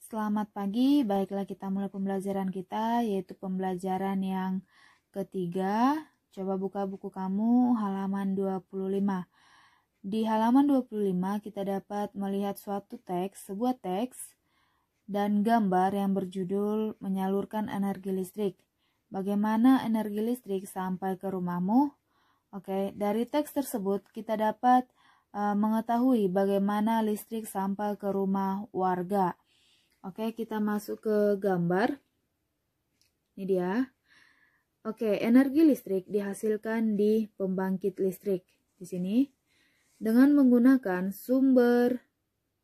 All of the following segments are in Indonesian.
Selamat pagi, baiklah kita mulai pembelajaran kita, yaitu pembelajaran yang ketiga. Coba buka buku kamu halaman 25. Di halaman 25 kita dapat melihat sebuah teks dan gambar yang berjudul menyalurkan energi listrik. Bagaimana energi listrik sampai ke rumahmu? Oke, dari teks tersebut kita dapat mengetahui bagaimana listrik sampai ke rumah warga. Oke, kita masuk ke gambar. Ini dia. Oke, energi listrik dihasilkan di pembangkit listrik. Di sini, dengan menggunakan sumber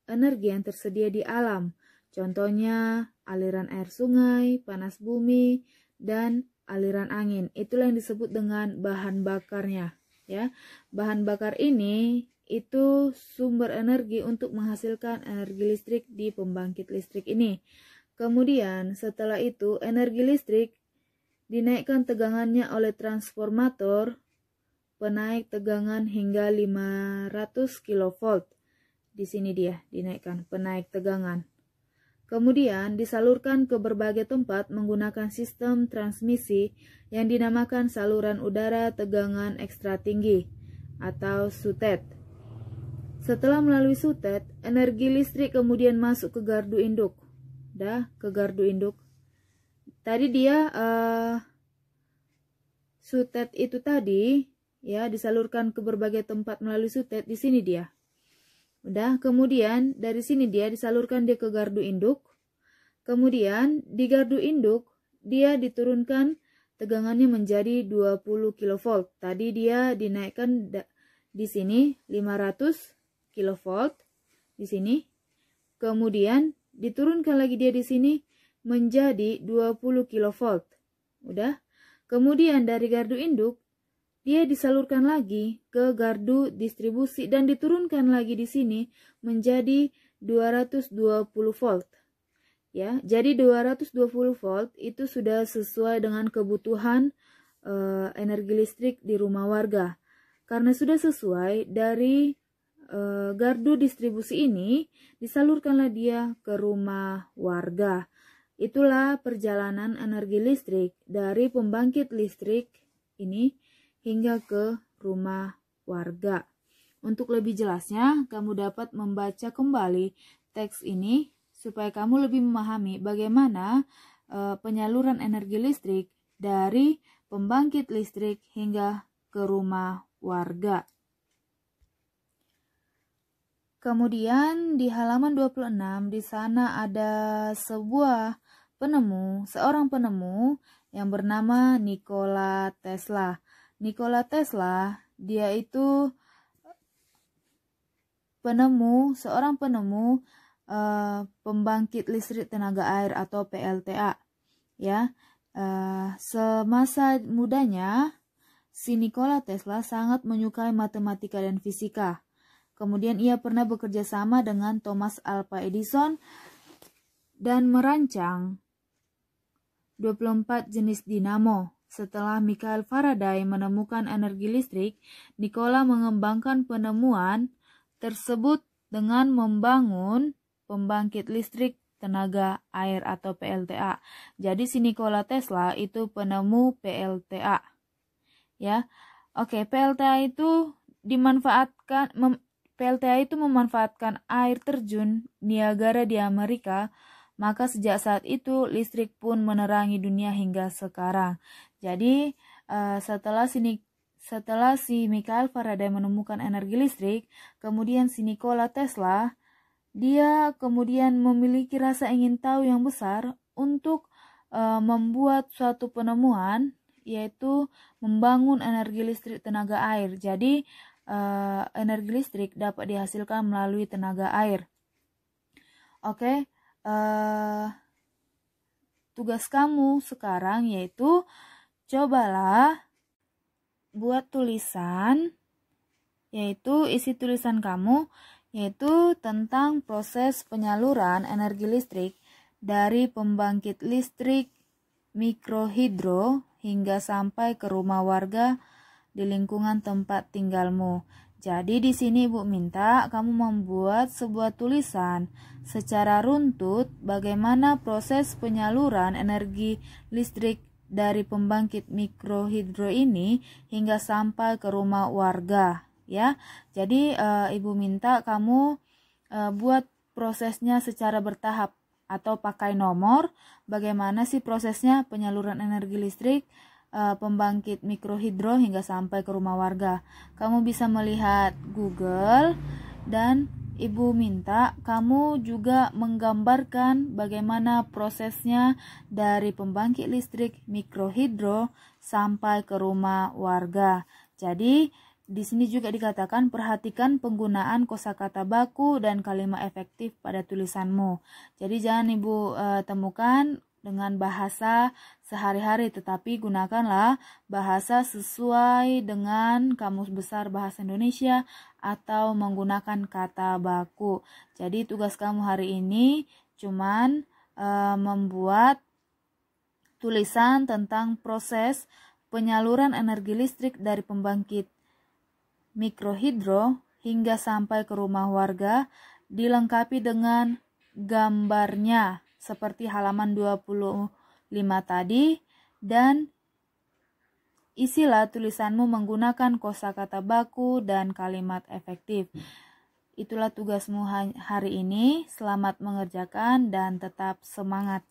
energi yang tersedia di alam. Contohnya, aliran air sungai, panas bumi, dan aliran angin. Itulah yang disebut dengan bahan bakarnya. Ya, bahan bakar ini itu sumber energi untuk menghasilkan energi listrik di pembangkit listrik ini. Kemudian setelah itu energi listrik dinaikkan tegangannya oleh transformator penaik tegangan hingga 500 kV. Di sini dia dinaikkan penaik tegangan. Kemudian disalurkan ke berbagai tempat menggunakan sistem transmisi yang dinamakan saluran udara tegangan ekstra tinggi atau SUTET. Setelah melalui SUTET, energi listrik kemudian masuk ke gardu induk. Ke gardu induk. Tadi dia SUTET itu tadi ya disalurkan ke berbagai tempat melalui SUTET. Di sini dia. Kemudian dari sini dia disalurkan dia ke gardu induk. Kemudian di gardu induk dia diturunkan tegangannya menjadi 20 kV. Tadi dia dinaikkan di sini 500 kV di sini. Kemudian diturunkan lagi dia di sini menjadi 20 kV. Kemudian dari gardu induk dia disalurkan lagi ke gardu distribusi dan diturunkan lagi di sini menjadi 220 volt. Ya, jadi 220 volt itu sudah sesuai dengan kebutuhan energi listrik di rumah warga. Karena sudah sesuai dari gardu distribusi ini, disalurkanlah dia ke rumah warga. Itulah perjalanan energi listrik dari pembangkit listrik ini hingga ke rumah warga. Untuk lebih jelasnya, kamu dapat membaca kembali teks ini supaya kamu lebih memahami bagaimana penyaluran energi listrik dari pembangkit listrik hingga ke rumah warga. Kemudian di halaman 26 di sana ada seorang penemu yang bernama Nikola Tesla. Nikola Tesla dia itu seorang penemu pembangkit listrik tenaga air atau PLTA. Ya, semasa mudanya si Nikola Tesla sangat menyukai matematika dan fisika. Kemudian ia pernah bekerja sama dengan Thomas Alva Edison dan merancang 24 jenis dinamo. Setelah Michael Faraday menemukan energi listrik, Nikola mengembangkan penemuan tersebut dengan membangun pembangkit listrik tenaga air atau PLTA. Jadi si Nikola Tesla itu penemu PLTA. Ya. Oke, PLTA itu memanfaatkan air terjun Niagara di Amerika, maka sejak saat itu listrik pun menerangi dunia hingga sekarang. Jadi setelah si Michael Faraday menemukan energi listrik, kemudian si Nikola Tesla dia kemudian memiliki rasa ingin tahu yang besar untuk membuat suatu penemuan, yaitu membangun energi listrik tenaga air. Jadi energi listrik dapat dihasilkan melalui tenaga air. Oke, tugas kamu sekarang yaitu cobalah buat tulisan, yaitu isi tulisan kamu yaitu tentang proses penyaluran energi listrik dari pembangkit listrik mikrohidro hingga sampai ke rumah warga di lingkungan tempat tinggalmu. Jadi di sini Ibu minta kamu membuat sebuah tulisan secara runtut bagaimana proses penyaluran energi listrik dari pembangkit mikrohidro ini hingga sampai ke rumah warga, ya. Jadi Ibu minta kamu buat prosesnya secara bertahap atau pakai nomor. Bagaimana sih prosesnya penyaluran energi listrik pembangkit mikrohidro hingga sampai ke rumah warga. Kamu bisa melihat Google dan Ibu minta kamu juga menggambarkan bagaimana prosesnya dari pembangkit listrik mikrohidro sampai ke rumah warga. Jadi di sini juga dikatakan perhatikan penggunaan kosakata baku dan kalimat efektif pada tulisanmu. Jadi jangan Ibu temukan dengan bahasa sehari-hari, tetapi gunakanlah bahasa sesuai dengan Kamus Besar Bahasa Indonesia atau menggunakan kata baku. Jadi tugas kamu hari ini cuman membuat tulisan tentang proses penyaluran energi listrik dari pembangkit mikrohidro hingga sampai ke rumah warga, dilengkapi dengan gambarnya seperti halaman 25 tadi, dan isilah tulisanmu menggunakan kosakata baku dan kalimat efektif. Itulah tugasmu hari ini. Selamat mengerjakan dan tetap semangat.